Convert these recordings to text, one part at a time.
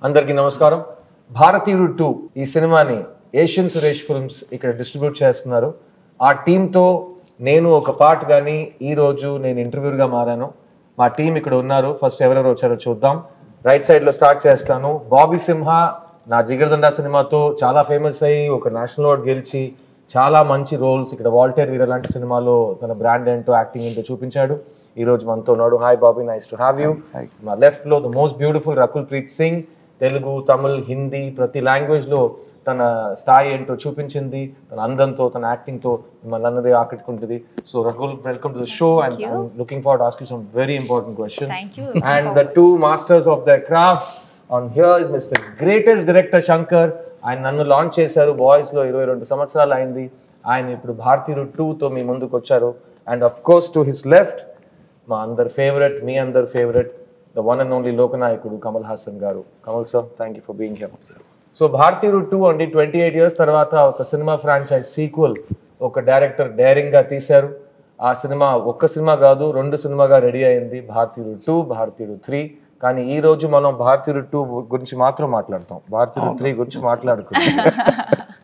అందరికీ నమస్కారం. భారతీయుడు 2 ఈ సినిమాని ఏషియన్ సురేష్ ఫిల్మ్స్ ఇక్కడ డిస్ట్రిబ్యూట్ చేస్తున్నారు. ఆ టీంతో నేను ఒక పార్ట్ కానీ ఈరోజు నేను ఇంటర్వ్యూగా మారాను. మా టీం ఇక్కడ ఉన్నారు. ఫస్ట్ ఎవరెవరు వచ్చారో చూద్దాం. రైట్ సైడ్లో స్టార్ట్ చేస్తాను. బాబీ సింహ నా జిగర్దండా సినిమాతో చాలా ఫేమస్ అయ్యి ఒక నేషనల్ అవార్డ్ గెలిచి చాలా మంచి రోల్స్ ఇక్కడ వాల్టర్ వీర లాంటి సినిమాలో తన బ్రాండ్ ఏంటో యాక్టింగ్ ఏంటో చూపించాడు. ఈ రోజు మనతో ఉన్నాడు. Hi Bobby, nice to have you. మా లెఫ్ట్ లో the most beautiful Rakul Preet Singh. Telugu, Tamil, Hindi ప్రతి లాంగ్వేజ్ లో తన స్థాయి ఏంటో చూపించింది. తన అందంతో, తన యాక్టింగ్ తో మిమ్మల్ని అన్నది ఆకట్టుకుంటుంది. So Rakul, welcome to the show and I'm looking forward to ask you some very important questions. And the two masters of the craft on here is mister greatest director Shankar. ఆయన నన్ను లాంచ్ చేశారు boys లో 22 సంవత్సరాలు అయింది. ఆయన ఇప్పుడు భారతీయుడు 2తో మీ ముందుకు వచ్చారు. And of course to his left మా అందరి ఫేవరెట్, మీ అందరి favourite, the one and only లోకనాయకుడు Kamal Haasan garu. Kamal sir, thank you for being here. So Bharateeyudu 2 అండి 28 years తర్వాత ఒక సినిమా ఫ్రాంచైజ్ సీక్వెల్ ఒక డైరెక్టర్ డైరింగ్ గా తీశారు. ఆ సినిమా ఒక్క సినిమా కాదు, 2 సినిమాగా రెడీ అయింది. భారతీయుడు 2, భారతీయుడు 3. కానీ ఈ రోజు మనం భారతీయుడు 2 గురించి మాత్రం మాట్లాడతాం, భారతీయుడు 3 గురించి మాట్లాడుకుంటాం.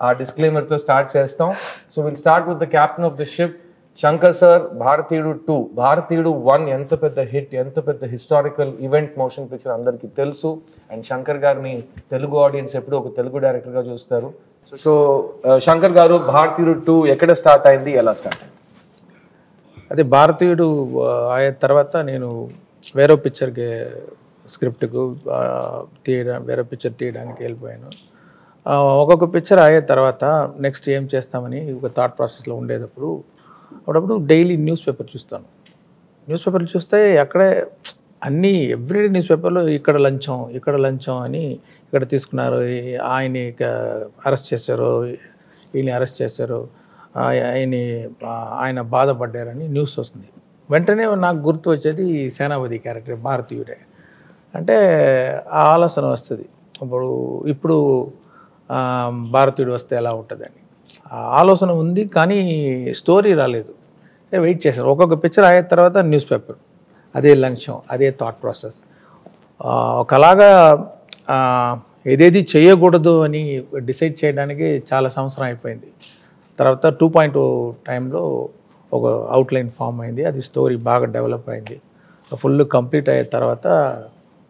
ఆ డిస్క్లైమర్ తో స్టార్ట్ చేస్తాం. So will start with the captain of the ship Shankar sir. భారతీయుడు 2, భారతీయుడు 1 ఎంత పెద్ద హిట్, ఎంత పెద్ద హిస్టారికల్ ఈవెంట్ మోషన్ పిక్చర్ అందరికీ తెలుసు. అండ్ శంకర్ గారిని తెలుగు ఆడియన్స్ ఎప్పుడు ఒక తెలుగు డైరెక్టర్ గా చూస్తారు. సో శంకర్ గారు, భారతీయుడు 2 ఎక్కడ స్టార్ట్ అయింది, ఎలా స్టార్ట్ అయింది? అదే భారతీయుడు అయిన తర్వాత నేను వేరే పిక్చర్కి స్క్రిప్ట్కు వేరే పిక్చర్ తీయడానికి వెళ్ళిపోయాను. ఒక్కొక్క పిక్చర్ అయిన తర్వాత నెక్స్ట్ ఏం చేస్తామని ఒక థాట్ ప్రాసెస్లో ఉండేటప్పుడు అప్పుడప్పుడు డైలీ న్యూస్ పేపర్ చూస్తాను. న్యూస్ పేపర్లు చూస్తే అక్కడే అన్నీ ఎవ్రీడే న్యూస్ పేపర్లో ఇక్కడ లంచం అని ఇక్కడ తీసుకున్నారు, ఆయన్ని అరెస్ట్ చేశారు, ఈయన్ని అరెస్ట్ చేశారు, ఆయన బాధపడ్డారని న్యూస్ వస్తుంది. వెంటనే నాకు గుర్తు వచ్చేది సేనాపతి క్యారెక్టర్ భారతీయుడే. అంటే ఆ ఆలోచన వస్తుంది, ఇప్పుడు భారతీయుడు వస్తే ఎలా ఉంటుందని ఆ ఆలోచన ఉంది. కానీ స్టోరీ రాలేదు. వెయిట్ చేశాను. ఒక్కొక్క పిక్చర్ అయిన తర్వాత న్యూస్ పేపర్, అదే లంచం, అదే థాట్ ప్రాసెస్. ఒకలాగా ఏదేది చేయకూడదు అని డిసైడ్ చేయడానికి చాలా సంవత్సరం అయిపోయింది. తర్వాత 2.0 టైంలో ఒక అవుట్లైన్ ఫామ్ అయింది. అది స్టోరీ బాగా డెవలప్ అయింది. ఫుల్ కంప్లీట్ అయిన తర్వాత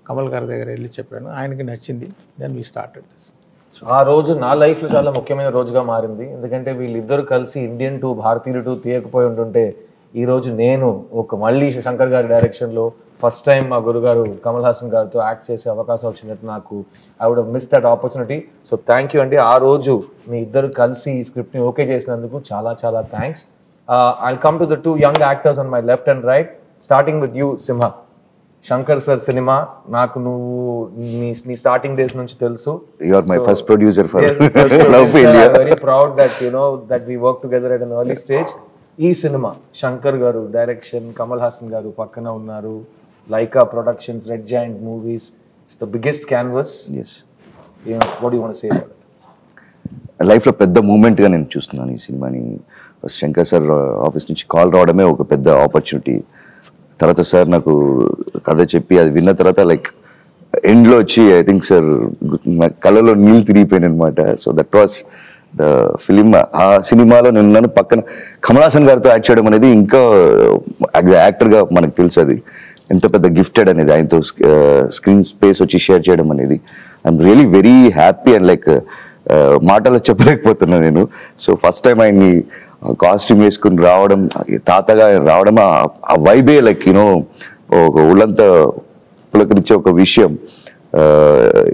కమల్ గారి దగ్గర వెళ్ళి చెప్పాను, ఆయనకి నచ్చింది. Then we started this. ఆ రోజు నా లైఫ్లో చాలా ముఖ్యమైన రోజుగా మారింది. ఎందుకంటే వీళ్ళిద్దరు కలిసి ఇండియన్ 2, భారతీయుడు 2 తీయకపోయి ఉంటుంటే ఈరోజు నేను మళ్ళీ శంకర్ గారి డైరెక్షన్లో ఫస్ట్ టైం మా గురుగారు కమల్ హాసన్ గారితో యాక్ట్ చేసే అవకాశం వచ్చినట్టు నాకు I would miss that opportunity. So thank you అండి. ఆ రోజు మీ ఇద్దరు కలిసి ఈ స్క్రిప్ట్ని ఓకే చేసినందుకు చాలా చాలా thanks. I'll come to the 2 young actors on my left and right, starting with you, Simha. Shankar sir cinema నాకు నువ్వు నీ స్టార్టింగ్ డేస్ నుంచి తెలుసు. You are my first producer for Love India. I'm very proud that that we work together at an early stage. ఈ సినిమా Shankar garu direction, Kamal Haasan garu పక్కన ఉన్నారు, Lyca productions, red giant movies. It's the biggest canvas. yes what do you want to say about it? లైఫ్లో పెద్ద మూమెంట్గా నేను చూస్తున్నాను ఈ సినిమాని. శంకర్ సార్ ఆఫీస్ నుంచి కాల్ రావడమే ఒక పెద్ద ఆపర్చునిటీ. తర్వాత సార్ నాకు కథ చెప్పి అది విన్న తర్వాత లైక్ ఎండ్లో వచ్చి ఐ థింక్ సార్ నా కళ్ళలో నీళ్ళు తిరిగిపోయాను అనమాట. So that was the film. ఆ సినిమాలో నేను ఉన్నాను, పక్కన కమల్ హాసన్ గారితో యాక్ట్ చేయడం అనేది ఇంకా యాక్టర్గా మనకు తెలుసు అది ఎంత పెద్ద గిఫ్టెడ్ అనేది. ఆయనతో స్క్రీన్ స్పేస్ వచ్చి షేర్ చేయడం అనేది I'm really very happy and like మాటలో చెప్పలేకపోతున్నాను నేను. సో ఫస్ట్ టైం ఆయన్ని కాస్ట్యూమ్ వేసుకుని రావడం, తాతగా రావడం, ఆ వైబే లైక్ ఒక ఉళ్ళంతా పులకరించే ఒక విషయం.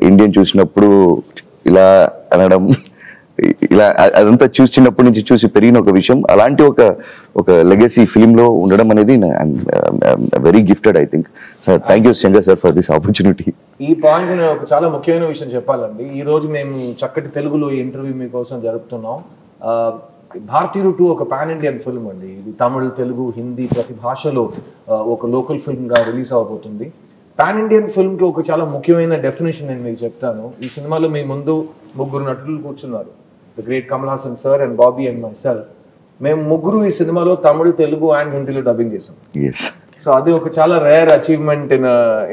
ఇండియన్ చూసినప్పుడు ఇలా అనడం, ఇలా అదంతా చిన్నప్పటి నుంచి చూసి పెరిగిన ఒక విషయం. అలాంటి ఒక లెగసీ ఫిలింలో ఉండడం అనేది very gifted I think. Sir thank you Shankar sir for this opportunity. ఈ పాయింట్ నేను ఒక చాలా ముఖ్యమైన విషయం చెప్పాలండి. ఈ రోజు మేము చక్కటి తెలుగులో ఇంటర్వ్యూ మీకోసం జరుపుతున్నాం. భారతీయుడు 2 ఒక పాన్ ఇండియన్ ఫిల్మ్ అండి. ఇది తమిళ్, తెలుగు, హిందీ ప్రతి భాషలో ఒక లోకల్ ఫిల్మ్గా రిలీజ్ అవబోతుంది. పాన్ ఇండియన్ ఫిల్మ్కి ఒక చాలా ముఖ్యమైన డెఫినేషన్ నేను మీకు చెప్తాను. ఈ సినిమాలో మీ ముందు 3 నటులు కూర్చున్నారు, the great Kamal Haasan sir and Bobby and my self. మేము 3 ఈ సినిమాలో తమిళ్, తెలుగు అండ్ హిందీలో డబ్బింగ్ చేసాం. సో అది ఒక చాలా rare achievement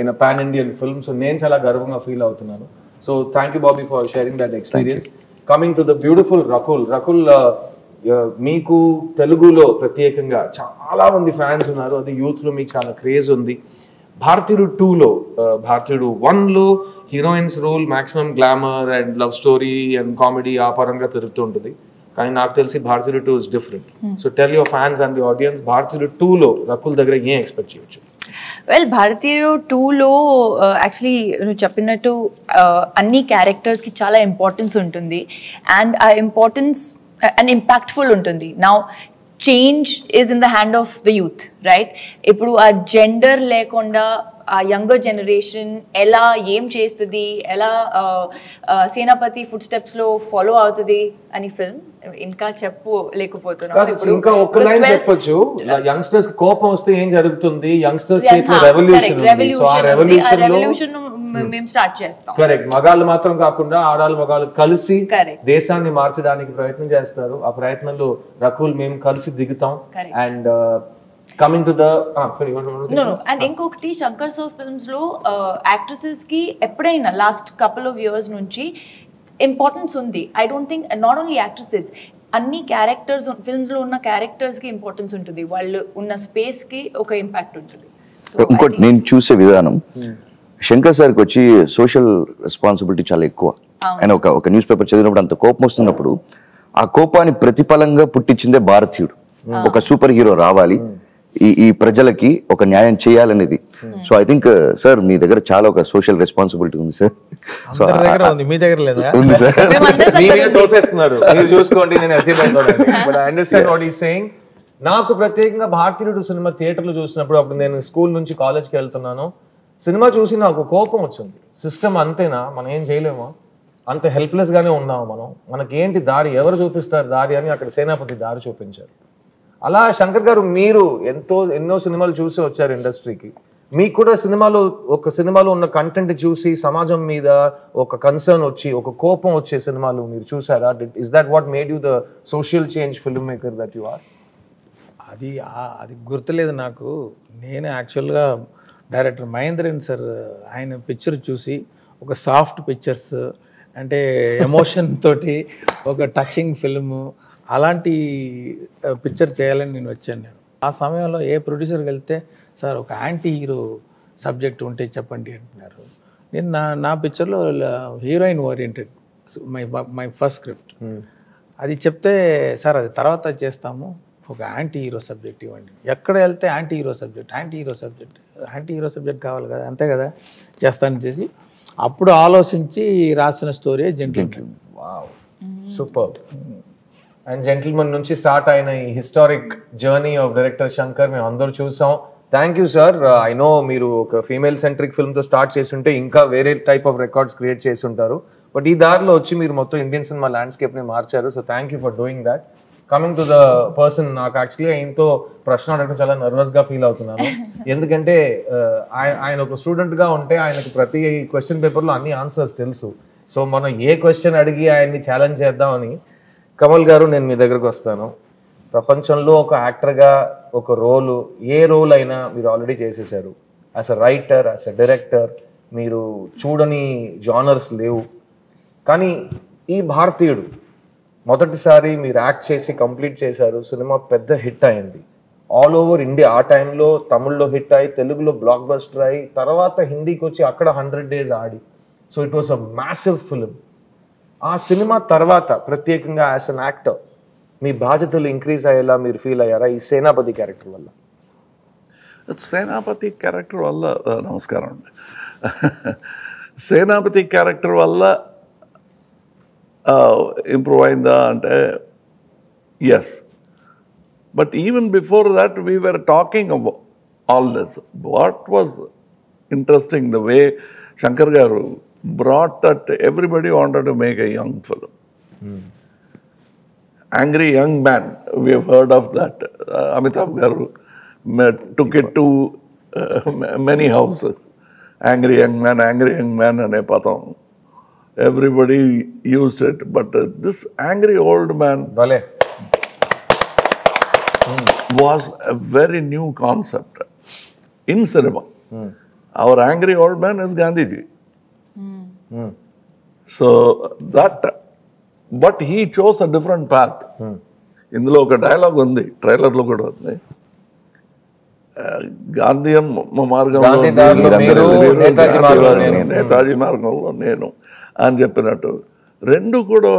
in pan Indian film. So నేను చాలా గర్వంగా ఫీల్ అవుతున్నాను. So thank you Bobby for sharing that experience. Coming to the beautiful Rakul, మీకు తెలుగులో ప్రత్యేకంగా చాలా మంది ఫ్యాన్స్ ఉన్నారు, అది యూత్లో మీకు చాలా క్రేజ్ ఉంది. భారతీయుడు 2లో భారతీయుడు 1లో heroines role maximum glamour and love story and comedy ఆ పరంగా తిరుగుతూ ఉంటుంది. కానీ నాకు తెలిసి Bharateeyudu 2 is different. So tell your fans and the audience, Bharateeyudu 2లో రకుల్ దగ్గర ఏం ఎక్స్పెక్ట్ చేయొచ్చు? వెల్, భారతీయుడు 2లో యాక్చువల్లీ నువ్వు చెప్పినట్టు అన్ని క్యారెక్టర్స్కి చాలా ఇంపార్టెన్స్ ఉంటుంది అండ్ ఆ ఇంపార్టెన్స్ అండ్ ఇంపాక్ట్ఫుల్ ఉంటుంది. Now change is in the hand of the youth, right? ఇప్పుడు ఆ జెండర్ లేకుండా ఆ యంగర్ జనరేషన్ ఎలా ఏం చేస్తుంది, ఎలా సేనాపతి ఫుడ్ స్టెప్స్ లో ఫాలో అవుతుంది అని ఫిల్మ్ ఇంకా చెప్పలేకపోతున్నాను. ఇంకా ఒక్క లైన్ చెప్పొచ్చు, యంగ్స్టర్స్ కోపం వస్తే ఏం జరుగుతుంది, యంగ్స్టర్స్ చేసే రెవల్యూషన్ మేము స్టార్ట్ చేస్తాం. కరెక్ట్. మగాళ్ళు మాత్రం కాకుండా ఆడాళ్ళు మగాళ్ళు కలిసి దేశాన్ని మార్చడానికి ప్రయత్నం చేస్తారు. ఆ ప్రయత్నంలో రకుల్ మేము కలిసి దిగుతాం. And coming to the and ఇంకొకటి శంకర్ సర్ ఫిల్మ్స్ లో యాక్ట్రెసెస్ కి ఎప్పుడైనా లాస్ట్ కపుల్ ఆఫ్ ఇయర్స్ నుంచి ఇంపార్టెన్స్ ఉంది. I don't think not only actresses, అన్ని క్యారెక్టర్స్ ఫిల్మ్స్ లో ఉన్న క్యారెక్టర్స్ కి ఇంపార్టెన్స్ ఉంటుంది, వాళ్ళు ఉన్న స్పేస్ కి ఒక ఇంపాక్ట్ ఉంటుంది. ఇంకోటి నేను చూసే విధానం, శంకర్ సార్కి వచ్చి సోషల్ రెస్పాన్సిబిలిటీ చాలా ఎక్కువ. ఆయన ఒక న్యూస్ పేపర్ చదివినప్పుడు అంత కోపం వస్తున్నప్పుడు ఆ కోపాన్ని ప్రతిఫలంగా పుట్టించిందే భారతీయుడు. ఒక సూపర్ హీరో రావాలి, ఈ ప్రజలకి ఒక న్యాయం చేయాలనేది. సో ఐ థింక్ సార్ మీ దగ్గర చాలా ఒక సోషల్ రెస్పాన్సిబిలిటీ ఉంది సార్. సో మీ దగ్గర లేదా? ఉంది సార్. తోసేస్తున్నారు, మీరు చూసుకోండి. నేను అండర్స్టాండ్ వాట్ ఈస్ సేయింగ్. నాకు ప్రత్యేకంగా భారతీయుడు సినిమా థియేటర్లో చూసినప్పుడు, అప్పుడు నేను స్కూల్ నుంచి కాలేజ్కి వెళ్తున్నాను, సినిమా చూసి నాకు కోపం వచ్చింది. సిస్టమ్ అంతేనా, మనం ఏం చేయలేమా, అంత హెల్ప్లెస్ గానే ఉన్నాము మనం, మనకేంటి దారి, ఎవరు చూపిస్తారు దారి అని అక్కడ సేనాపతి దారి చూపించారు. అలా శంకర్ గారు మీరు ఎన్నో సినిమాలు చూసి వచ్చారు ఇండస్ట్రీకి. మీకు కూడా సినిమాలో ఉన్న కంటెంట్ చూసి సమాజం మీద ఒక కన్సర్న్ వచ్చి ఒక కోపం వచ్చే సినిమాలు మీరు చూసారా? Is that what made you the social change film maker that you are? అది గుర్తులేదు నాకు. నేను యాక్చువల్గా డైరెక్టర్ మహేంద్రన్ సార్ ఆయన పిక్చర్ చూసి ఒక సాఫ్ట్ పిక్చర్స్ అంటే ఎమోషన్ తోటి ఒక టచింగ్ ఫిల్మ్ అలాంటి పిక్చర్ చేయాలని నేను వచ్చాను. నేను ఆ సమయంలో ఏ ప్రొడ్యూసర్కి వెళ్తే సార్ ఒక యాంటీ హీరో సబ్జెక్ట్ ఉంటే చెప్పండి అంటున్నారు. నేను నా పిక్చర్లో heroine oriented my first script. అది చెప్తే సార్ అది తర్వాత చేస్తాము, ఒక యాంటీ హీరో సబ్జెక్ట్ ఇవ్వండి. ఎక్కడ వెళ్తే యాంటీ హీరో సబ్జెక్ట్ కావాలి కదా, అంతే కదా చేస్తాను చేసి అప్పుడు ఆలోచించి రాసిన story gentleman. Wow, super. And gentleman నుంచి స్టార్ట్ అయిన ఈ historic journey of director Shankar మేము అందరూ చూసాం. Thank you sir. I know మీరు ఒక ఫీమేల్ సెంట్రిక్ ఫిల్మ్తో స్టార్ట్ చేస్తుంటే ఇంకా వేరే టైప్ ఆఫ్ రికార్డ్స్ క్రియేట్ చేసి ఉంటారు, బట్ ఈ దారిలో వచ్చి మీరు మొత్తం ఇండియన్ సినిమా ల్యాండ్స్కేప్ని మార్చారు. So thank you for doing that. Coming to the person, నాకు యాక్చువల్లీ ఆయనతో ప్రశ్న అడగడం చాలా నర్వస్గా ఫీల్ అవుతున్నాను. ఎందుకంటే ఆయన ఒక స్టూడెంట్గా ఉంటే ఆయనకు ప్రతి క్వశ్చన్ పేపర్లో అన్ని ఆన్సర్స్ తెలుసు. సో మనం ఏ క్వశ్చన్ అడిగి ఆయన్ని ఛాలెంజ్ చేద్దామని, కమల్ గారు నేను మీ దగ్గరకు వస్తాను. ప్రపంచంలో ఒక యాక్టర్గా ఒక ఏ రోల్ అయినా మీరు ఆల్రెడీ చేసేసారు. As a writer, as a director మీరు చూడని జానర్స్ లేవు. కానీ ఈ భారతీయుడు మొదటిసారి మీరు యాక్ట్ చేసి కంప్లీట్ చేశారు, సినిమా పెద్ద హిట్ అయింది ఆల్ ఓవర్ ఇండియా. ఆ టైంలో తమిళ్లో హిట్ అయ్యి, తెలుగులో బ్లాక్ బస్టర్ అయ్యి, తర్వాత హిందీకి వచ్చి అక్కడ 100 days Audi. So it was a massive film. ఆ సినిమా తర్వాత ప్రత్యేకంగా యాజ్ అన్ యాక్టర్ మీ బాధ్యతలు ఇంక్రీజ్ అయ్యేలా మీరు ఫీల్ అయ్యారా ఈ సేనాపతి క్యారెక్టర్ వల్ల? సేనాపతి క్యారెక్టర్ వల్ల నమస్కారం అండి. సేనాపతి క్యారెక్టర్ వల్ల ఇంప్రూవ్ అయిందా అంటే yes, but even before that we were talking about all this. What was interesting the way Shankar garu brought that everybody wanted to make a young film. Angry Young Man, we have heard of that. Amitabh garu took it to many houses. Angry Young Man ane padam. Everybody used it, but this angry old man was a very new concept in cinema. Our angry old man is Gandhiji. So that but he chose a different path. ఇందులో ఒక dialogue ఉంది, ట్రైలర్లో కూడా ఉంది. గాంధీయం మార్గంలో గాంధీదారులు మీరు, నేతాజీ మార్గంలో నేను. నేతాజీ మార్గంలో నేను అని చెప్పినట్టు రెండు కూడా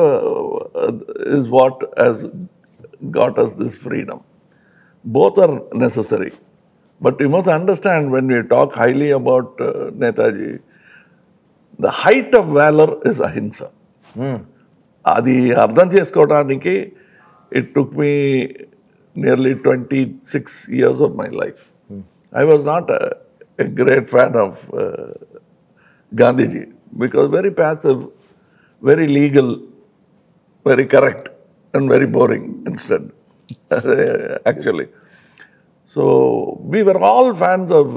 is what has got us this freedom. Both are necessary. But you must understand, when we talk highly about Netaji, the height of valor is ahimsa. అది అర్థం చేసుకోవడానికి it took me nearly 26 years of my life. I was not a great fan of Gandhiji, because very passive, very legal, very correct, and very boring instead, actually. So we were all fans of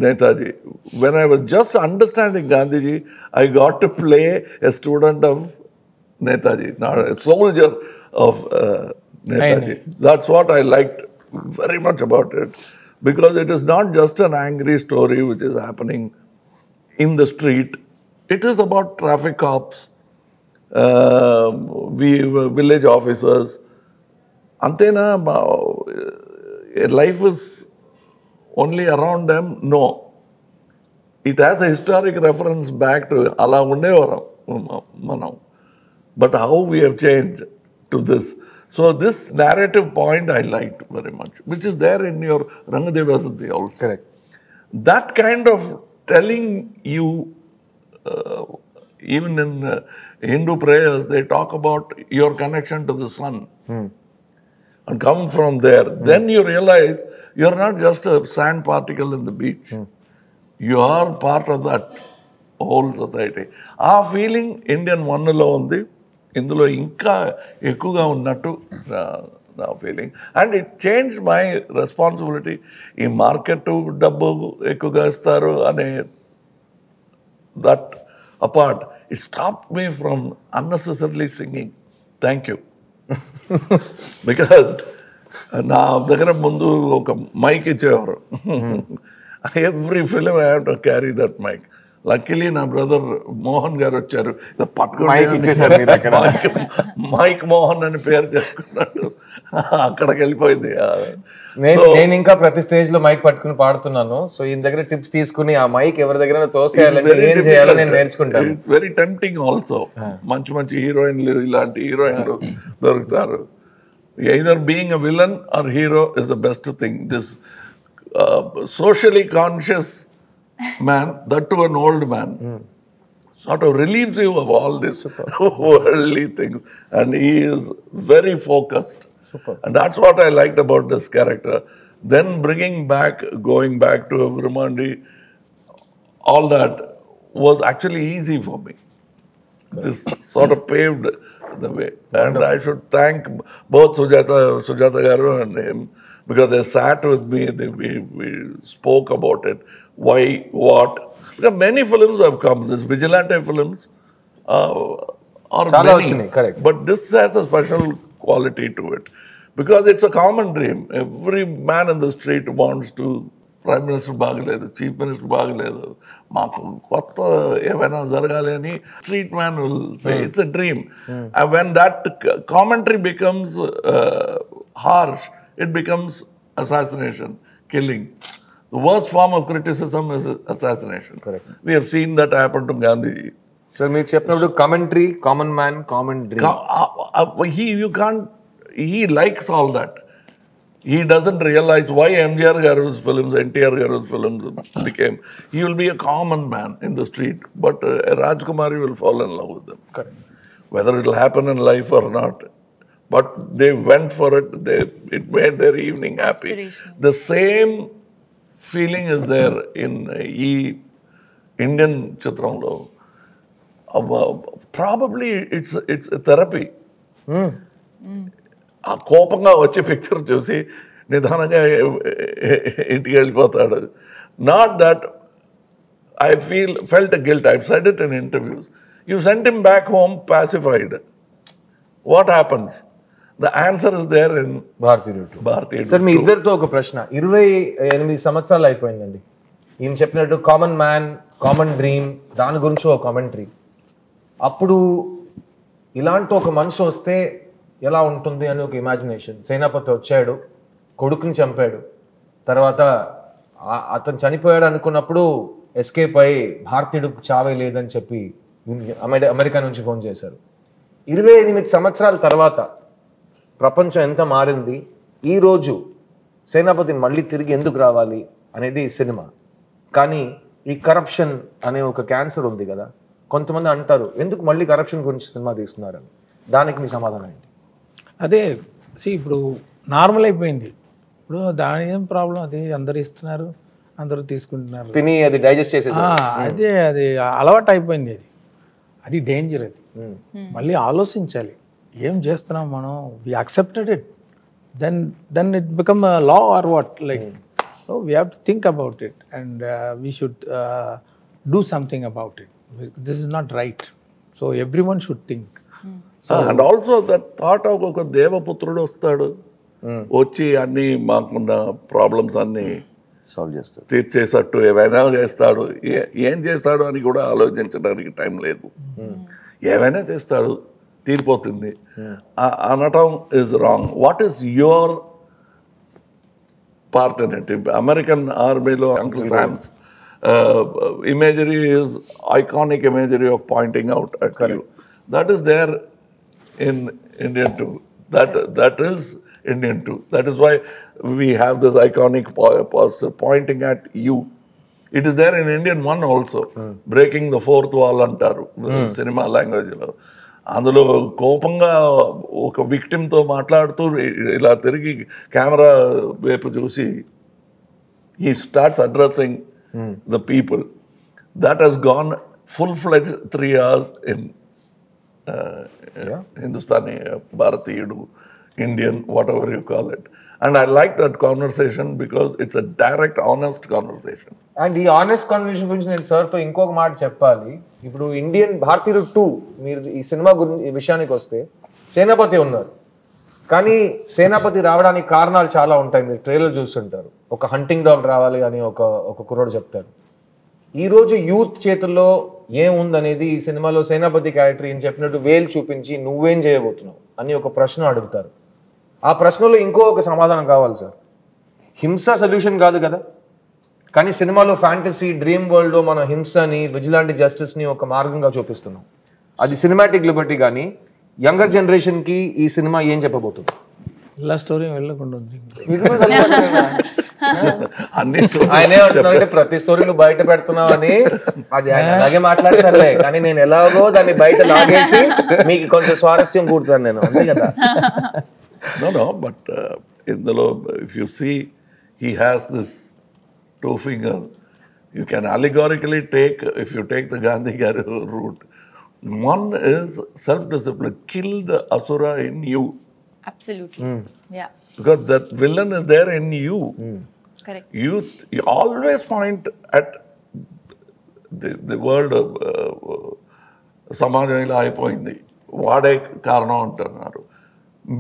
Netaji. When I was just understanding Gandhiji, I got to play a student of Netaji, not a soldier of Netaji. That's what I liked very much about it, because it is not just an angry story which is happening in the street. It is about traffic cops, village officers. Antena, life is only around them? No. It has a historic reference back to Ala Undevaram Manam. But how we have changed to this. So this narrative point I liked very much, which is there in your Rangadevasati also. Correct. That kind of telling you, even in Hindu prayers, they talk about your connection to the sun. And come from there. Then you realize you're not just a sand particle in the beach. You are part of that whole society. ఆ feeling Indian వన్లో ఉంది, ఇందులో ఇంకా ఎక్కువగా ఉన్నట్టు నా feeling. And it change my responsibility. ఈ market డబ్బు ఎక్కువగా ఇస్తారు అనే that apart, it stop me from unnecessarily singing. Thank you. Because నా దగ్గర ముందు ఒక మైక్ ఇచ్చేవారు. Every film I have to carry that mic. Luckily నా బ్రదర్ మోహన్ గారు వచ్చారు, మైక్ మోహన్ అని పేరు చేసుకున్నాడు, అక్కడికి వెళ్ళిపోయింది. నేను ఇంకా ప్రతి స్టేజ్ లో మైక్ పట్టుకుని పాడుతున్నాను. సో ఈయన దగ్గర టిప్స్ తీసుకుని ఆ మైక్ ఎవరి దగ్గర తోసేయాలంటే ఏం చేయాలో నేను నేర్చుకుంటాను. It's very tempting also. మంచి మంచి హీరోయిన్లు, ఇలాంటి హీరోయిన్లు దొరుకుతారు. either being a villain or hero is the best thing. This socially conscious man, that to an old man, sort of relieves you of all these worldly things, and he is very focused. And that's what I liked about this character. Then going back to Brahmandi, all that was actually easy for me. This sort of paved the way. And I should thank both Sujata Garu and him, because they sat with me, we spoke about it. Why, what? Because many films have come, these vigilante films are many, correct. but this has a special quality to it, because it's a common dream. Every man in the street wants to, Prime Minister బాగలేదు, Chief Minister బాగలేదు, మాకు కొత్త ఏమైనా జరగాలి అని street man will say. It's a dream. And when that commentary becomes harsh, it becomes assassination, killing. The worst form of criticism is assassination. Correct. We have seen that happen to Gandhi. So మీరు చెప్పినప్పుడు commentary, common man, common dream, he likes all that. He doesn't realize why MGR Garu's films, NTR Garu's films became. He will be a common man in the street, but Rajkumari will fall in love with them. Correct. Whether it will happen in life or not. But they went for it. It made their evening happy. The same feeling is there in Indian Chitramlo. Probably it's a therapy. ఆ కోపంగా వచ్చే picture చూసి నిదానంగా ఇంటికి వెళ్ళిపోతాడు. Not that I felt a guilt. I've said it in interviews. You sent him back home pacified. What happens? The answer is there in భారతీయుడు. Sir మీ ఇద్దరితో ఒక ప్రశ్న. 28 సంవత్సరాలు అయిపోయిందండి. ఈయన చెప్పినట్టు కామన్ మ్యాన్, కామన్ డ్రీమ్, దాని గురించి ఒక కామెంటరీ. అప్పుడు ఇలాంటి ఒక మనిషి వస్తే ఎలా ఉంటుంది అని ఒక ఇమాజినేషన్. సేనాపతి వచ్చాడు, కొడుకుని చంపాడు, తర్వాత అతను చనిపోయాడు అనుకున్నప్పుడు ఎస్కేప్ అయ్యి భారతీయుడు చావే లేదని చెప్పి అమెరికా నుంచి ఫోన్ చేశారు. 28 సంవత్సరాల తర్వాత ప్రపంచం ఎంత మారింది, ఈరోజు సేనాపతి మళ్ళీ తిరిగి ఎందుకు రావాలి అనేది సినిమా. కానీ ఈ కరప్షన్ అనే ఒక క్యాన్సర్ ఉంది కదా, కొంతమంది అంటారు ఎందుకు మళ్ళీ కరప్షన్ గురించి సినిమా తీస్తున్నారని. దానికి మీ సమాధానం ఏంటి? అదే ఇప్పుడు నార్మల్ అయిపోయింది. ఇప్పుడు దాని ఏం ప్రాబ్లం, అది అందరు ఇస్తున్నారు, అందరూ తీసుకుంటున్నారు, తిని అది డైజెస్ట్ చేసేసి అదే అది అలవాటు అయిపోయింది. అది డేంజర్. అది మళ్ళీ ఆలోచించాలి, ఏం చేస్తున్నాం మనం. We accepted it, then it become law or what, like we have to think about it and we should do something about it. This is not right, so everyone should think. And also that thought of ఒక దేవపుత్రుడు వస్తాడు, వచ్చి అన్ని మాకున్న problems అన్ని solve చేస్తారు, తీర్చేసట్టు ఏమైనా చేస్తాడు. ఏం చేస్తాడు అని కూడా ఆలోచించడానికి టైం లేదు. ఏమైనా చేస్తాడు, తీరిపోతుంది అనటం is wrong. What is your part in it? American ఆర్మీలో uncle శామ్స్ imagery is iconic imagery of pointing out at you. That is there in Indian too. That is Indian too. That is why we have this iconic poster pointing at you. It is there in Indian one also. Breaking the fourth wall antaru cinema language lo. అందులో కోపంగా ఒక విక్టిమ్తో మాట్లాడుతూ ఇలా తిరిగి camera వైపు చూసి he starts addressing the people. That has gone full-fledged 3 hours in Hindustani, Bharatiyudu, Indian, whatever you call it. And I like that conversation because it's a direct, honest conversation. And ఈ honest conversation గురించి నేను సార్తో ఇంకొక మాట చెప్పాలి. ఇప్పుడు Indian భారతీయుడు 2 మీరు ఈ సినిమా గురించి ఈ విషయానికి వస్తే సేనాపతి ఉన్నారు, కానీ సేనాపతి రావడానికి కారణాలు చాలా ఉంటాయి. మీరు ట్రైలర్ చూస్తుంటారు, ఒక హంటింగ్ డాగ్ రావాలి అని ఒక కుర్రోడు చెప్తారు. ఈరోజు యూత్ చేతుల్లో ఏముందనేది ఈ సినిమాలో సేనాపతి క్యారెక్టర్ ఏం చెప్పినట్టు వేలు చూపించి నువ్వేం చేయబోతున్నావు అని ఒక ప్రశ్న అడుగుతారు. ఆ ప్రశ్నలో ఇంకో ఒక సమాధానం కావాలి సార్. హింస సొల్యూషన్ కాదు కదా, కానీ సినిమాలో ఫ్యాంటసీ డ్రీమ్ వరల్డ్లో మనం హింసని, విజిలాంటి జస్టిస్ని ఒక మార్గంగా చూపిస్తున్నాం. అది సినిమాటిక్ లిబర్టీ. కానీ యంగర్ జనరేషన్కి ఈ సినిమా ఏం చెప్పబోతుంది? ఇలా స్టోరీ వెళ్ళకుండా ఉంది. ఆయనే అంటున్నారంటే ప్రతి స్టోరీ నువ్వు బయట పెడుతున్నావు అని. అది ఆయన అలాగే మాట్లాడతారులే, కానీ నేను ఎలాగో దాన్ని బయట లాగేసి మీకు కొంచెం స్వారస్యం కూడుతాను నేను, అంతే కదా. No, but ఇందులో if you see, he has this 2 finger. You can allegorically take, if you take the Gandhi route, one is self-discipline. Kill the asura in you. Absolutely. Yeah. Because that villain is there in you. Correct. You always point at the world of సమాజం ఇలా అయిపోయింది, వాడే కారణం అంటున్నారు.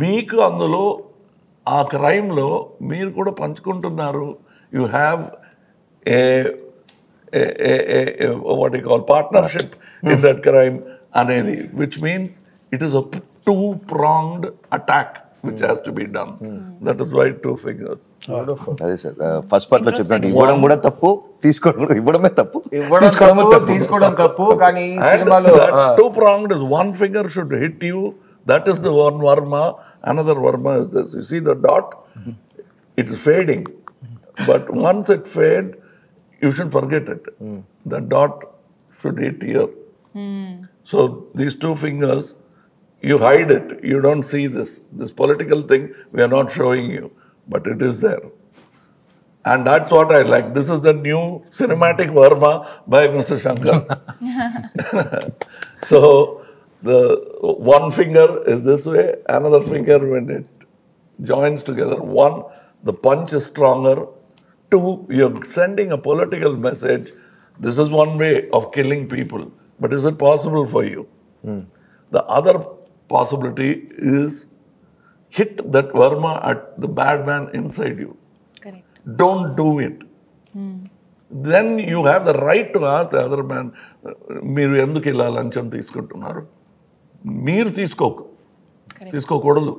మీకు అందులో ఆ క్రైమ్లో మీరు కూడా పంచుకుంటున్నారు. You have what you call partnership in that crime అనేది, which means it is a 2-pronged attack which has to be done. That is why 2 fingers. అదే సార్ ఫస్ట్ పార్ట్ లో చెప్పినట్టు ఇవ్వడం కూడా తప్పు, తీసుకోవడం ఇవ్వడమే తప్పు, తీసుకోవడం తప్పు. కానీ ఈ సినిమాలో 2-pronged is 1 finger should hit you. That is the one varma. Another varma is this. You see the dot? It is fading. But once it fades, you should forget it. The dot should hit here. So these 2 fingers, you hide it. You don't see this. This political thing, we are not showing you. But it is there. And that's what I like. This is the new cinematic Varma by Mr. Shankar. So the 1 finger is this way, another finger when it joins together. 1, the punch is stronger. 2, you're sending a political message. This is one way of killing people. But is it possible for you? The other possibility is hit that Varma at the bad man inside you. Correct. Don't do it. then you have the right to ask the other man, మీరు ఎందుకు ఇలా లంచం తీసుకుంటున్నారు? మీరు తీసుకోకూడదు.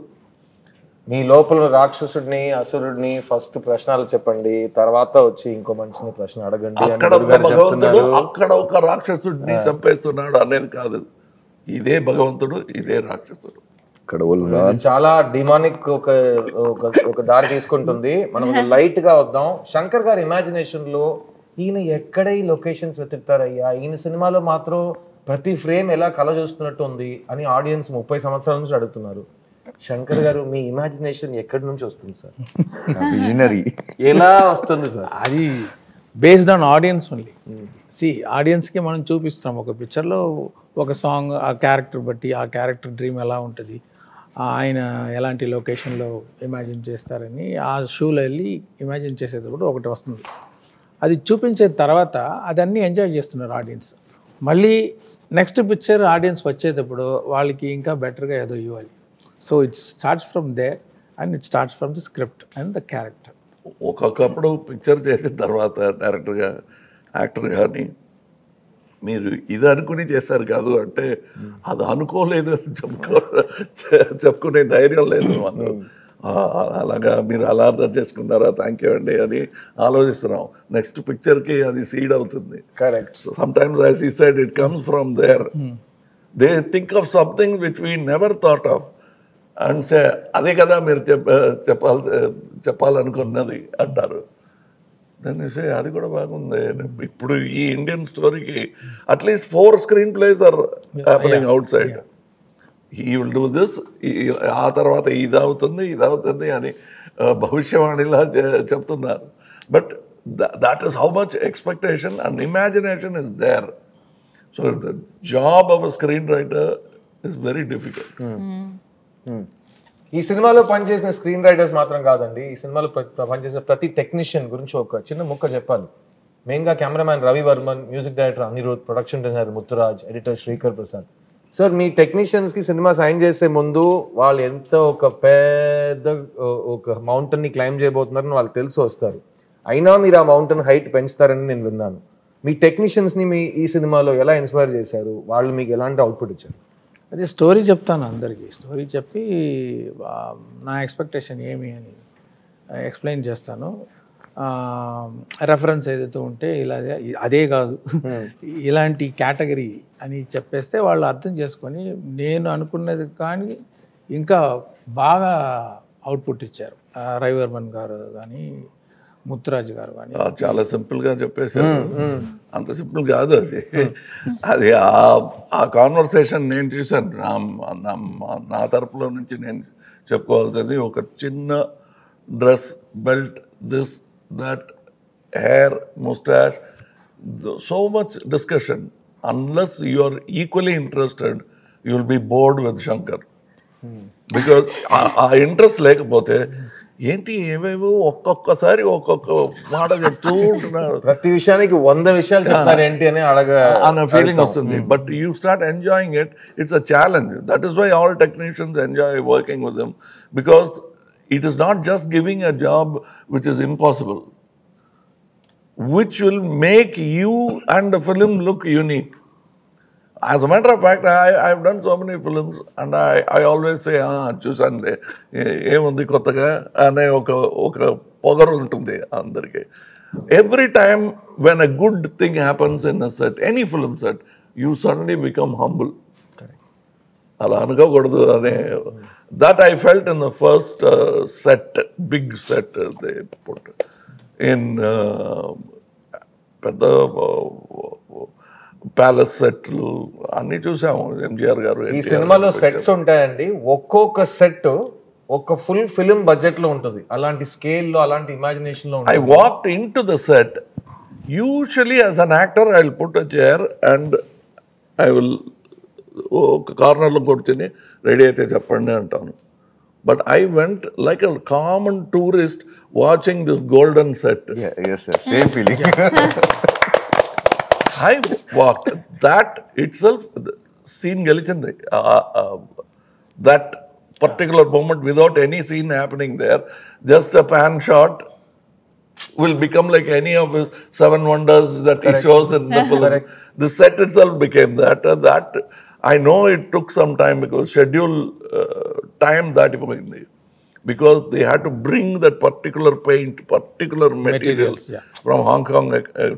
మీ లోపల రాక్షసుడిని అసురుడిని first ప్రశ్నలు చెప్పండి, తర్వాత వచ్చి ఇంకో మనిషిని ప్రశ్న అడగండి అని అక్కడ ఒక భగవంతుడు అక్కడ ఒక రాక్షసుడిని చంపేస్తున్నాడు అనేది కాదు. ఇదే భగవంతుడు, ఇదే రాక్షసుడు. చాలా డిమానిక్ ఒక దారి తీసుకుంటుంది. మనం లైట్ గా వద్దాం. శంకర్ గారి ఇమాజినేషన్ లో ఈయన ఎక్కడ ఈ లొకేషన్స్ వెతుకుతారయ్యా, ఈయన సినిమాలో మాత్రం ప్రతి ఫ్రేమ్ ఎలా కళ చూస్తున్నట్టు ఉంది అని ఆడియన్స్ 30 సంవత్సరాల నుంచి అడుగుతున్నారు. శంకర్ గారు మీ ఇమాజినేషన్ ఎక్కడి నుంచి వస్తుంది సార్? విజనరీ ఎలా వస్తుంది సార్? అది బేస్డ్ ఆన్ ఆడియన్స్ ఓన్లీ. ఆడియన్స్కి మనం చూపిస్తాం ఒక పిక్చర్లో ఒక సాంగ్, ఆ క్యారెక్టర్ బట్టి ఆ క్యారెక్టర్ డ్రీమ్ ఎలా ఉంటుంది, ఆయన ఎలాంటి లొకేషన్లో ఇమాజిన్ చేస్తారని ఆ షూలో వెళ్ళి ఇమాజిన్ చేసేటప్పుడు ఒకటి వస్తుంది. అది చూపించిన తర్వాత అదన్నీ ఎంజాయ్ చేస్తున్నారు ఆడియన్స్. మళ్ళీ నెక్స్ట్ పిక్చర్ ఆడియన్స్ వచ్చేటప్పుడు వాళ్ళకి ఇంకా బెటర్గా ఏదో ఇవ్వాలి. So it starts from there and it starts from the script and the character. ఒక్కొక్కప్పుడు పిక్చర్ చేసిన తర్వాత డైరెక్టర్గా యాక్టర్ కానీ మీరు ఇది అనుకుని చేస్తారు కాదు అంటే అది అనుకోలేదు అని చెప్పుకునే ధైర్యం లేదు మాకు. అలాగా మీరు అలా అర్థం చేసుకున్నారా, థ్యాంక్ యూ అండి అని ఆలోచిస్తున్నాం. నెక్స్ట్ పిక్చర్కి అది సీడ్ అవుతుంది. Correct. Sometimes as he said it comes from there. They think of something which we never thought of and say అదే కదా మీరు చెప్పాలనుకున్నది అంటారు. దాన్ని సే అది కూడా బాగుంది. ఇప్పుడు ఈ ఇండియన్ స్టోరీకి at least 4 screen places are happening outside. He will do this, ఆ తర్వాత ఇది అవుతుంది అని భవిష్యవాణిలా చెప్తున్నారు. But that is how much expectation and imagination is there. So the job of a screenwriter is very difficult. ఈ సినిమాలో పనిచేసిన స్క్రీన్ రైటర్స్ మాత్రం కాదండి, ఈ సినిమాలో పనిచేసిన ప్రతి టెక్నీషియన్ గురించి ఒక చిన్న ముక్క చెప్పాలి. మెయిన్గా cameraman Ravi Varman, music director Anirudh, production designer Muthuraj, editor Sreekar Prasad. Sir మీ టెక్నీషియన్స్కి సినిమా సైన్ చేసే ముందు వాళ్ళు ఎంత ఒక పెద్ద ఒక మౌంటైన్ని క్లైమ్ చేయబోతున్నారని వాళ్ళకి తెలిసి వస్తారు. అయినా మీరు ఆ మౌంటైన్ హైట్ పెంచుతారని నేను విన్నాను. మీ టెక్నీషియన్స్ని మీ ఈ సినిమాలో ఎలా ఇన్స్పైర్ చేశారు? వాళ్ళు మీకు ఎలాంటి అవుట్పుట్ ఇచ్చారు? అదే స్టోరీ చెప్తాను అందరికీ. స్టోరీ చెప్పి నా ఎక్స్పెక్టేషన్ ఏమి అని ఎక్స్ప్లెయిన్ చేస్తాను. రెఫరెన్స్ ఏదైతే ఉంటే ఇలా అదే కాదు ఇలాంటి కేటగిరీ అని చెప్పేస్తే వాళ్ళు అర్థం చేసుకొని నేను అనుకున్నది కానీ ఇంకా బాగా అవుట్పుట్ ఇచ్చారు. రవివర్మన్ గారు కానీ ముత్తురాజ్ గారు కానీ. చాలా సింపుల్గా చెప్పేశారు. అంత సింపుల్ కాదు అది. అది ఆ కాన్వర్సేషన్ నేను చూశాను. నా తరపులో నుంచి నేను చెప్పుకోవాల్సింది ఒక చిన్న dress, belt, this that, hair, moustache, so much discussion. Unless you are equally interested you will be bored with Shankar. Because ఆ ఇంట్రెస్ట్ లేకపోతే ఏంటి ఏవేవో ఒక్కొక్కసారి ఒక్కొక్క మాట చెప్తూ ఉంటున్నారు, ప్రతి విషయానికి 100 విషయాలు చెప్తారు ఏంటి అని అన్న ఫీలింగ్ వస్తుంది. But you start enjoying it. It's a challenge. That is why all technicians enjoy working with them, because it is not just giving a job which is impossible, which will make you and the film look unique. As a matter of fact, I have done so many films and I always say, చూసానులే ఏముంది కొత్తగా అనే ఒక పొగరు ఉంటుంది అందరికీ. Every time when a good thing happens in a set, any film set, you suddenly become humble. అలా అనుకోకూడదు అనే that I felt in the first set, big set they put in పెద్ద ప్యాలెస్ సెట్లు అన్ని చూసాము ఎంజిఆర్ గారు. ఈ సినిమాలో సెట్స్ ఉంటాయండి, ఒక్కొక్క సెట్ ఒక ఫుల్ ఫిలిం బడ్జెట్ లో ఉంటుంది. అలాంటి స్కేల్ లో అలాంటి ఇమాజినేషన్ లో I walked into the set. Usually as an actor I will put a chair and I will ఒక కార్నర్లో కూర్చొని రెడీ అయితే చెప్పండి అంటాను. But I went like a common tourist watching this golden set. Same feeling. I walked. That itself, scene gelichindi. That particular moment without any scene happening there, just a pan shot, will become like any of his 7 wonders that he shows in the film. The set itself became that. And that, I know it took some time because schedule time that because they had to bring that particular paint, particular materials from Hong Kong,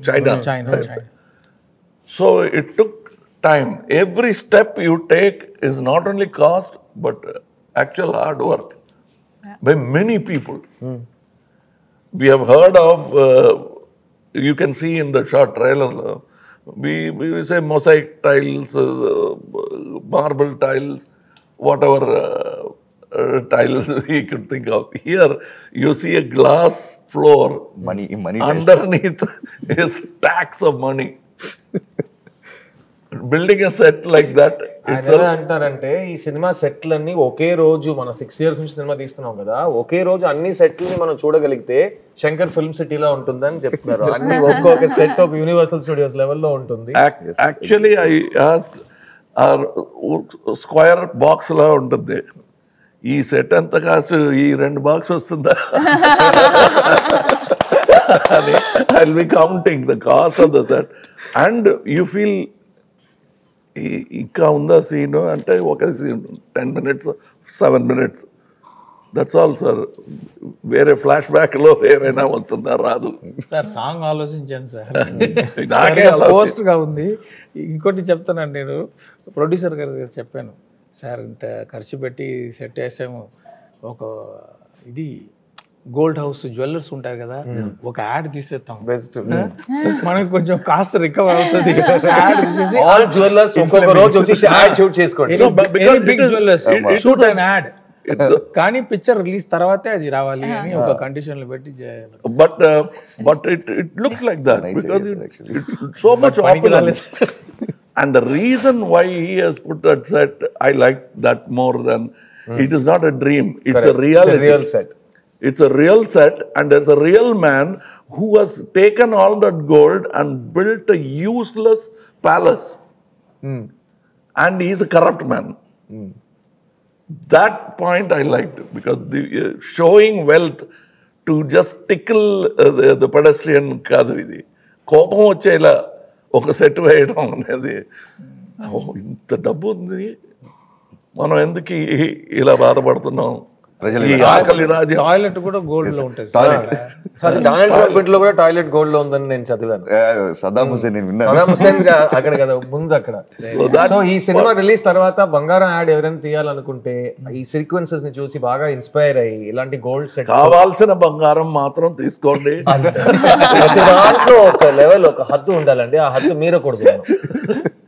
China. So it took time. Every step you take is not only cost, but actual hard work by many people. We have heard of, you can see in the short trailer, we say mosaic tiles, marble tiles, whatever tiles we could think of. Here, you see a glass floor. Money Underneath is stacks of money. Building a set like that. ఆయన ఎలా అంటారంటే ఈ cinema సెట్లన్నీ ఒకే రోజు మనం 6 years నుంచి cinema తీస్తున్నాం కదా, ఒకే రోజు అన్ని సెట్లని మనం చూడగలిగితే శంకర్ ఫిల్మ్ సిటీలో ఉంటుందని చెప్తున్నారు. అన్ని ఒక్కొక్క సెట్ ఒక యూనివర్సల్ స్టూడియోస్ లెవెల్లో ఉంటుంది. Actually I ask square box లా ఉంటుంది. ఈ సెట్ ఎంత కాస్ట్, ఈ 2 బాక్స్ వస్తుందా అని I will be counting the cost of the set. And you feel ఇంకా ఉందా సీన్ అంటే ఒక scene 10 minutes 7 minutes, that's all sir. వేరే ఫ్లాష్ బ్యాక్ లో ఏమైనా వస్తుందా? రాదు సార్. సాంగ్ ఆలోచించండి సార్. నాకే పోస్ట్ గా ఉంది. ఇంకోటి చెప్తానండి, నేను ప్రొడ్యూసర్ గారు చెప్పాను, సార్ ఇంత ఖర్చు పెట్టి సెట్ వేసాము, ఒక ఇది గోల్డ్ హౌస్ జ్యువెలర్స్ ఉంటారు కదా, ఒక యాడ్ తీసేస్తాం, బెస్ట్ మనకి కొంచెం కాస్ట్ రికవర్ అవుతుంది. యాడ్ తీసేసి ఆల్ జ్యువెలర్స్ ఒక్కొక్క రోజు వచ్చి యాడ్ షూట్ చేసుకోండి. Big jewellers shoot and ad, కానీ పిక్చర్ రిలీజ్ తర్వాతే అది రావాలి అని ఒక కండిషన్లు పెట్టి. But it look like that because it so much popular. And the reason why he has put that set, I like that more than it is not a dream. It's a reality. It's a real set. It's a real set, and there's a real man who has taken all that gold and built a useless palace. And he's a corrupt man. That point I liked because the showing wealth to just tickle the pedestrian kaadu idi. కోపం వచ్చేలా ఒక set వేయడం అనేది, ఇంత డబ్బు ఉంది, మనం ఎందుకు ఇలా బాధపడుతున్నాం? టాయిలెట్ కూడా గోల్డ్ లో ఉంటుంది. డొనాల్డ్ ట్రంప్ ఇంట్లో కూడా టాయిలెట్ గోల్డ్ లో ఉందని నేను చదివాను. సదాం హుసేన్ అక్కడ కదా ముందు అక్కడ. సో ఈ సినిమా రిలీజ్ తర్వాత బంగారం యాడ్ ఎవరైనా తీయాలనుకుంటే ఈ సీక్వెన్సెస్ ని చూసి బాగా ఇన్స్పైర్ అయ్యి ఇలాంటి గోల్డ్ సెట్ కావాల్సిన బంగారం మాత్రం తీసుకోండి. దాంట్లో ఒక లెవెల్, ఒక హద్దు ఉండాలండి. ఆ హద్దు మీరకూడదు.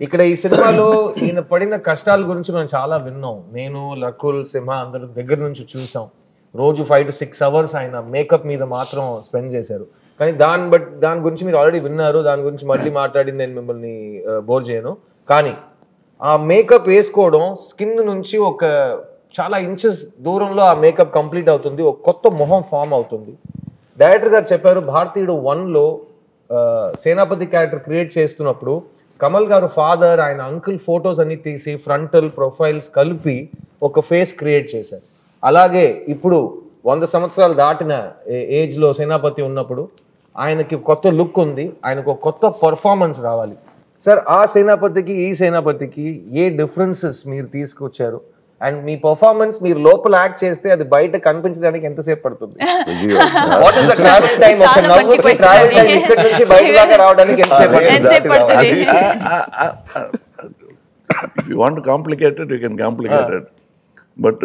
ఇక్కడ ఈ సినిమాలో ఈయన పడిన కష్టాల గురించి మనం చాలా విన్నాం. నేను, రకుల్, సింహ అందరూ దగ్గర నుంచి చూసాం. రోజు 5 to 6 hours ఆయన మేకప్ మీద మాత్రం స్పెండ్ చేశారు. కానీ దాని గురించి మీరు ఆల్రెడీ విన్నారు. దాని గురించి మళ్ళీ మాట్లాడి నేను మిమ్మల్ని బోర్ చేయను. కానీ ఆ మేకప్ వేసుకోవడం స్కిన్ నుంచి ఒక చాలా ఇంచెస్ దూరంలో ఆ మేకప్ కంప్లీట్ అవుతుంది, ఒక కొత్త మొహం ఫామ్ అవుతుంది. డైరెక్టర్ గారు చెప్పారు, భారతీయుడు 1లో సేనాపతి క్యారెక్టర్ క్రియేట్ చేస్తున్నప్పుడు కమల్ గారు ఫాదర్, ఆయన అంకుల్ ఫొటోస్ అన్ని తీసి ఫ్రంటల్ ప్రొఫైల్స్ కలిపి ఒక ఫేస్ క్రియేట్ చేశారు. అలాగే ఇప్పుడు 100 సంవత్సరాలు దాటిన ఏజ్లో సేనాపతి ఉన్నప్పుడు ఆయనకి కొత్త లుక్ ఉంది, ఆయనకు ఒక కొత్త పర్ఫార్మెన్స్ రావాలి. సార్, ఆ సేనాపతికి ఈ సేనాపతికి ఏ డిఫరెన్సెస్ మీరు తీసుకొచ్చారు? అండ్ మీ పర్ఫార్మెన్స్ మీరు లోపల యాక్ట్ చేస్తే అది బయట కనిపించడానికి ఎంతసేపు పడుతుంది? What is the travel time? ఒక నవ్వుకి ట్రావెల్ టైం ఇక్కడ నుంచి బయట దాకా రావడానికి ఎంతసేపు పడుతుంది? If you want to complicate it, you can complicate it. But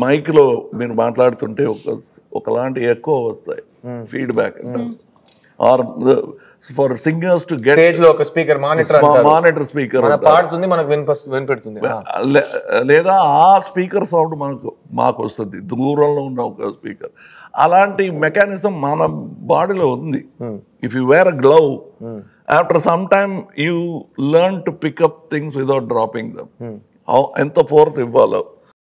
మైక్లో మీరు మాట్లాడుతుంటే ఒకలాంటి ఎక్కువ వస్తాయి feedback. Or for singers to get stage లో ఒక స్పీకర్ మానిటర్ స్పీకర్ పాడుతుంది, మనకు వినిపెడుతుంది. లేదా ఆ స్పీకర్ సౌండ్ మాకు వస్తుంది, దూరంలో ఉన్న ఒక స్పీకర్. అలాంటి మెకానిజం మన బాడీలో ఉంది. If you wear a glove, after some time you learn to pick up things without dropping them. ఎంత ఫోర్స్ ఇవ్వాలో